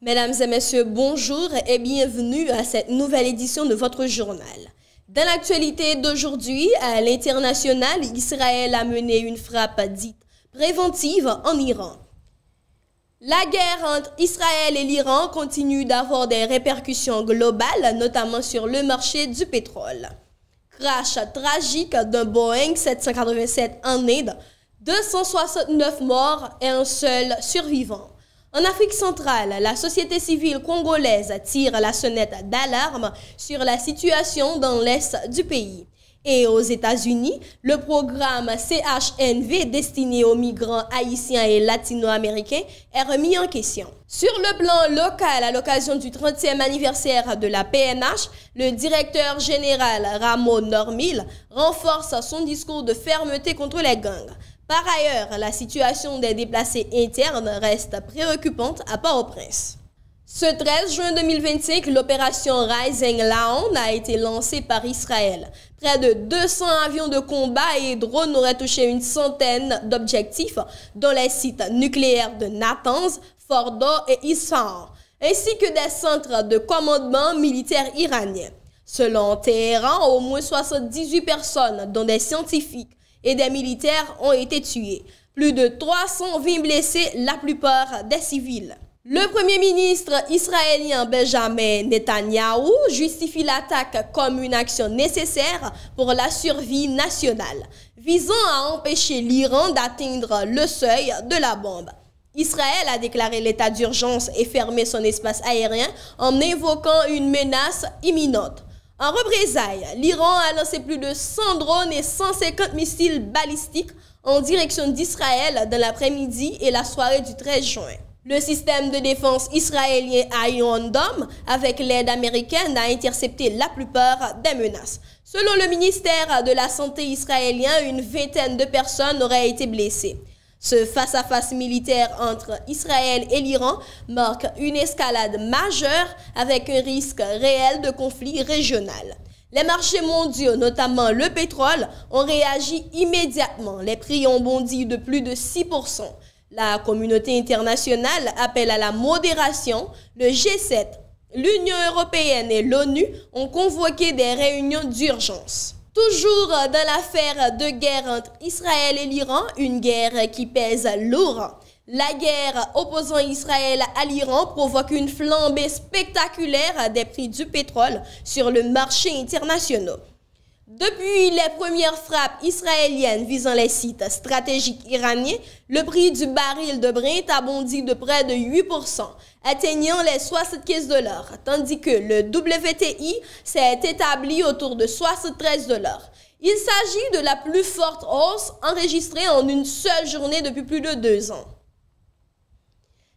Mesdames et messieurs, bonjour et bienvenue à cette nouvelle édition de votre journal. Dans l'actualité d'aujourd'hui, à l'international, Israël a mené une frappe dite préventive en Iran. La guerre entre Israël et l'Iran continue d'avoir des répercussions globales, notamment sur le marché du pétrole. Crash tragique d'un Boeing 787 en Inde, 269 morts et un seul survivant. En Afrique centrale, la société civile congolaise tire la sonnette d'alarme sur la situation dans l'est du pays. Et aux États-Unis, le programme CHNV destiné aux migrants haïtiens et latino-américains est remis en question. Sur le plan local, à l'occasion du 30e anniversaire de la PNH, le directeur général Ramon Normil renforce son discours de fermeté contre les gangs. Par ailleurs, la situation des déplacés internes reste préoccupante à Port-au-Prince. Ce 13 juin 2025, l'opération Rising Lion a été lancée par Israël. Près de 200 avions de combat et drones auraient touché une centaine d'objectifs, dont les sites nucléaires de Natanz, Fordo et Isfahan, ainsi que des centres de commandement militaire iraniens. Selon Téhéran, au moins 78 personnes, dont des scientifiques et des militaires, ont été tués. Plus de 320 blessés, la plupart des civils. Le premier ministre israélien Benjamin Netanyahou justifie l'attaque comme une action nécessaire pour la survie nationale, visant à empêcher l'Iran d'atteindre le seuil de la bombe. Israël a déclaré l'état d'urgence et fermé son espace aérien en invoquant une menace imminente. En représailles, l'Iran a lancé plus de 100 drones et 150 missiles balistiques en direction d'Israël dans l'après-midi et la soirée du 13 juin. Le système de défense israélien Iron Dome, avec l'aide américaine, a intercepté la plupart des menaces. Selon le ministère de la Santé israélien, une vingtaine de personnes auraient été blessées. Ce face-à-face militaire entre Israël et l'Iran marque une escalade majeure avec un risque réel de conflit régional. Les marchés mondiaux, notamment le pétrole, ont réagi immédiatement. Les prix ont bondi de plus de 6%. La communauté internationale appelle à la modération. Le G7, l'Union européenne et l'ONU ont convoqué des réunions d'urgence. Toujours dans l'affaire de guerre entre Israël et l'Iran, une guerre qui pèse lourd. La guerre opposant Israël à l'Iran provoque une flambée spectaculaire des prix du pétrole sur le marché international. Depuis les premières frappes israéliennes visant les sites stratégiques iraniens, le prix du baril de Brent a bondi de près de 8%, atteignant les $75, tandis que le WTI s'est établi autour de $73. Il s'agit de la plus forte hausse enregistrée en une seule journée depuis plus de 2 ans.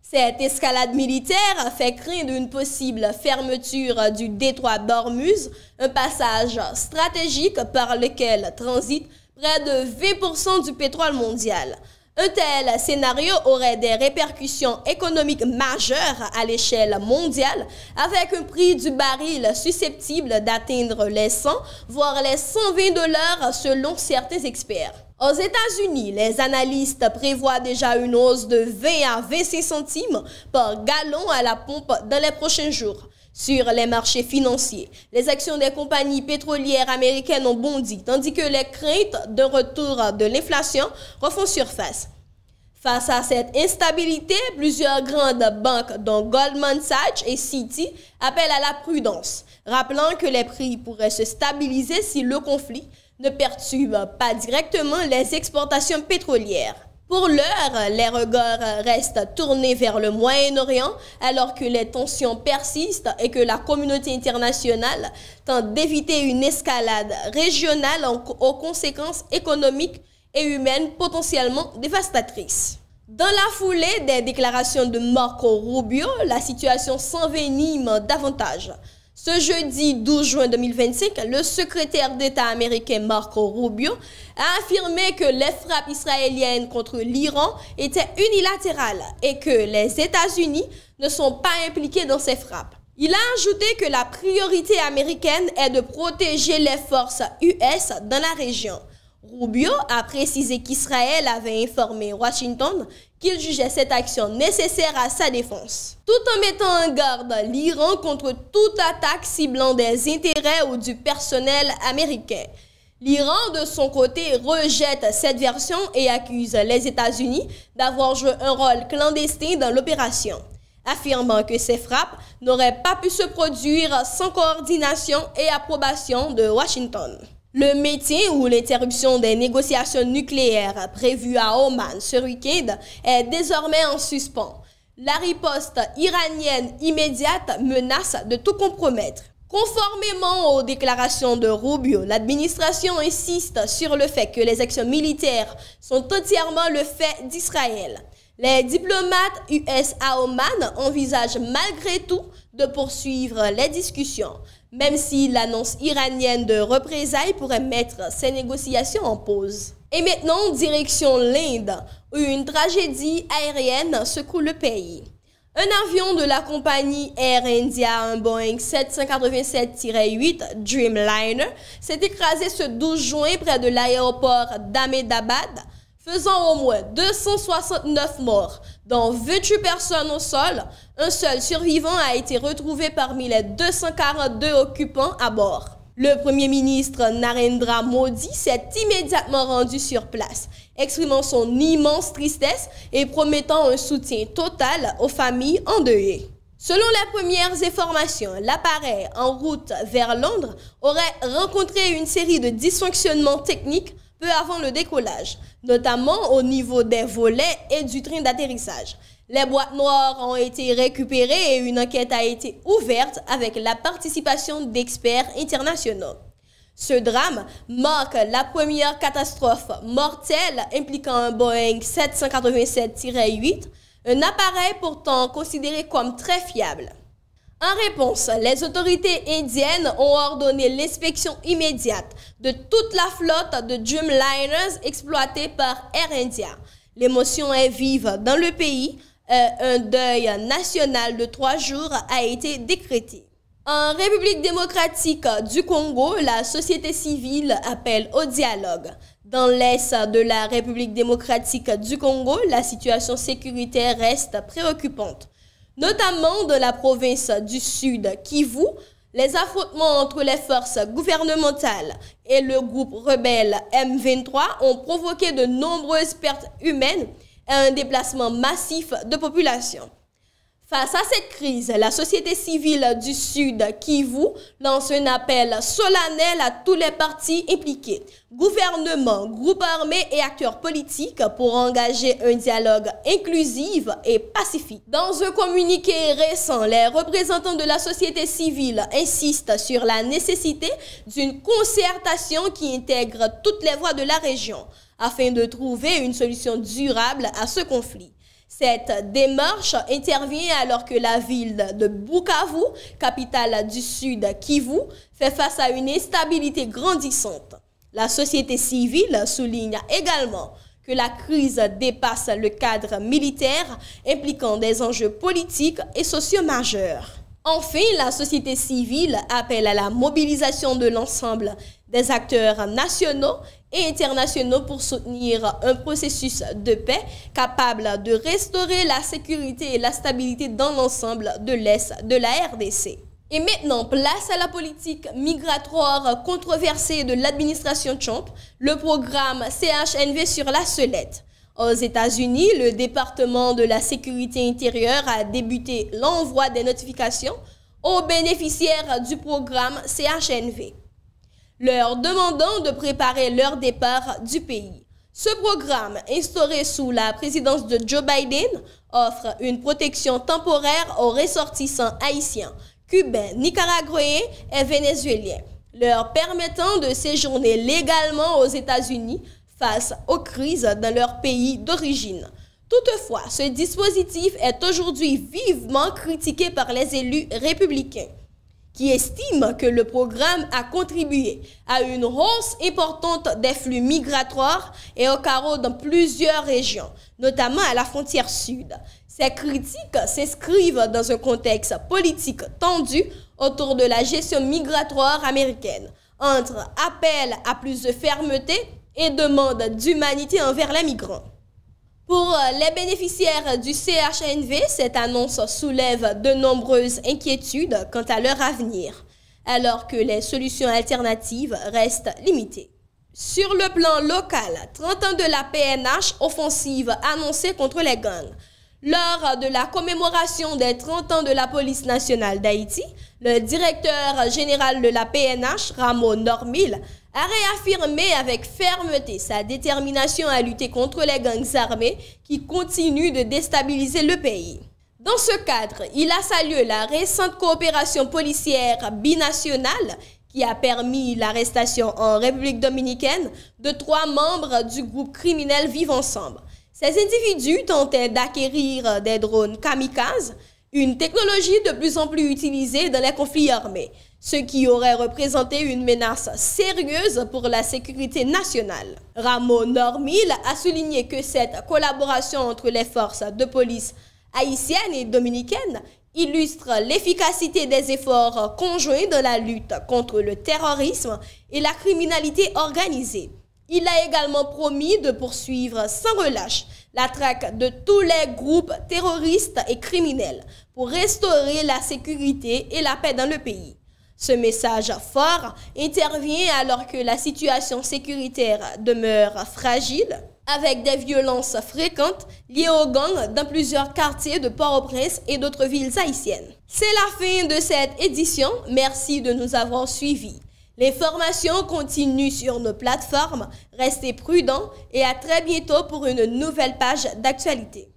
Cette escalade militaire fait craindre une possible fermeture du détroit d'Ormuz, un passage stratégique par lequel transite près de 20% du pétrole mondial. Un tel scénario aurait des répercussions économiques majeures à l'échelle mondiale, avec un prix du baril susceptible d'atteindre les 100, voire les $120 selon certains experts. Aux États-Unis, les analystes prévoient déjà une hausse de 20 à 25 centimes par gallon à la pompe dans les prochains jours. Sur les marchés financiers, les actions des compagnies pétrolières américaines ont bondi, tandis que les craintes d'un retour de l'inflation refont surface. Face à cette instabilité, plusieurs grandes banques, dont Goldman Sachs et Citi, appellent à la prudence, rappelant que les prix pourraient se stabiliser si le conflit ne perturbe pas directement les exportations pétrolières. Pour l'heure, les regards restent tournés vers le Moyen-Orient alors que les tensions persistent et que la communauté internationale tente d'éviter une escalade régionale aux conséquences économiques et humaines potentiellement dévastatrices. Dans la foulée des déclarations de Marco Rubio, la situation s'envenime davantage. Ce jeudi 12 juin 2025, le secrétaire d'État américain Marco Rubio a affirmé que les frappes israéliennes contre l'Iran étaient unilatérales et que les États-Unis ne sont pas impliqués dans ces frappes. Il a ajouté que la priorité américaine est de protéger les forces US dans la région. Rubio a précisé qu'Israël avait informé Washington qu'il jugeait cette action nécessaire à sa défense, tout en mettant en garde l'Iran contre toute attaque ciblant des intérêts ou du personnel américain. L'Iran, de son côté, rejette cette version et accuse les États-Unis d'avoir joué un rôle clandestin dans l'opération, affirmant que ces frappes n'auraient pas pu se produire sans coordination et approbation de Washington. Le maintien ou l'interruption des négociations nucléaires prévues à Oman ce week-end est désormais en suspens. La riposte iranienne immédiate menace de tout compromettre. Conformément aux déclarations de Rubio, l'administration insiste sur le fait que les actions militaires sont entièrement le fait d'Israël. Les diplomates US à Oman envisagent malgré tout de poursuivre les discussions, même si l'annonce iranienne de représailles pourrait mettre ces négociations en pause. Et maintenant, direction l'Inde, où une tragédie aérienne secoue le pays. Un avion de la compagnie Air India, un Boeing 787-8 Dreamliner, s'est écrasé ce 12 juin près de l'aéroport d'Ahmedabad, faisant au moins 269 morts, dont 28 personnes au sol. Un seul survivant a été retrouvé parmi les 242 occupants à bord. Le Premier ministre Narendra Modi s'est immédiatement rendu sur place, exprimant son immense tristesse et promettant un soutien total aux familles endeuillées. Selon les premières informations, l'appareil en route vers Londres aurait rencontré une série de dysfonctionnements techniques peu avant le décollage, notamment au niveau des volets et du train d'atterrissage. Les boîtes noires ont été récupérées et une enquête a été ouverte avec la participation d'experts internationaux. Ce drame marque la première catastrophe mortelle impliquant un Boeing 787-8, un appareil pourtant considéré comme très fiable. En réponse, les autorités indiennes ont ordonné l'inspection immédiate de toute la flotte de Dreamliners exploitée par Air India. L'émotion est vive dans le pays. Un deuil national de 3 jours a été décrété. En République démocratique du Congo, la société civile appelle au dialogue. Dans l'est de la République démocratique du Congo, la situation sécuritaire reste préoccupante. Notamment dans la province du Sud Kivu, les affrontements entre les forces gouvernementales et le groupe rebelle M23 ont provoqué de nombreuses pertes humaines et un déplacement massif de population. Face à cette crise, la société civile du Sud Kivu lance un appel solennel à tous les partis impliqués, gouvernements, groupes armés et acteurs politiques pour engager un dialogue inclusif et pacifique. Dans un communiqué récent, les représentants de la société civile insistent sur la nécessité d'une concertation qui intègre toutes les voix de la région afin de trouver une solution durable à ce conflit. Cette démarche intervient alors que la ville de Bukavu, capitale du Sud Kivu, fait face à une instabilité grandissante. La société civile souligne également que la crise dépasse le cadre militaire, impliquant des enjeux politiques et sociaux majeurs. Enfin, la société civile appelle à la mobilisation de l'ensemble des acteurs nationaux et internationaux pour soutenir un processus de paix capable de restaurer la sécurité et la stabilité dans l'ensemble de l'Est de la RDC. Et maintenant, place à la politique migratoire controversée de l'administration Trump, le programme CHNV sur la sellette. Aux États-Unis, le département de la sécurité intérieure a débuté l'envoi des notifications aux bénéficiaires du programme CHNV, leur demandant de préparer leur départ du pays. Ce programme, instauré sous la présidence de Joe Biden, offre une protection temporaire aux ressortissants haïtiens, cubains, nicaraguayens et vénézuéliens, leur permettant de séjourner légalement aux États-Unis face aux crises dans leur pays d'origine. Toutefois, ce dispositif est aujourd'hui vivement critiqué par les élus républicains, qui estiment que le programme a contribué à une hausse importante des flux migratoires et au carreau dans plusieurs régions, notamment à la frontière sud. Ces critiques s'inscrivent dans un contexte politique tendu autour de la gestion migratoire américaine, entre appel à plus de fermeté et demande d'humanité envers les migrants. Pour les bénéficiaires du CHNV, cette annonce soulève de nombreuses inquiétudes quant à leur avenir, alors que les solutions alternatives restent limitées. Sur le plan local, 30 ans de la PNH, offensive annoncée contre les gangs. Lors de la commémoration des 30 ans de la police nationale d'Haïti, le directeur général de la PNH, Ramo Normil, a réaffirmé avec fermeté sa détermination à lutter contre les gangs armés qui continuent de déstabiliser le pays. Dans ce cadre, il a salué la récente coopération policière binationale qui a permis l'arrestation en République dominicaine de 3 membres du groupe criminel Vivre Ensemble. Ces individus tentaient d'acquérir des drones kamikazes, une technologie de plus en plus utilisée dans les conflits armés, ce qui aurait représenté une menace sérieuse pour la sécurité nationale. Ramo Normil a souligné que cette collaboration entre les forces de police haïtiennes et dominicaines illustre l'efficacité des efforts conjoints dans la lutte contre le terrorisme et la criminalité organisée. Il a également promis de poursuivre sans relâche la traque de tous les groupes terroristes et criminels pour restaurer la sécurité et la paix dans le pays. Ce message fort intervient alors que la situation sécuritaire demeure fragile, avec des violences fréquentes liées aux gangs dans plusieurs quartiers de Port-au-Prince et d'autres villes haïtiennes. C'est la fin de cette édition. Merci de nous avoir suivis. Les formations continuent sur nos plateformes. Restez prudents et à très bientôt pour une nouvelle page d'actualité.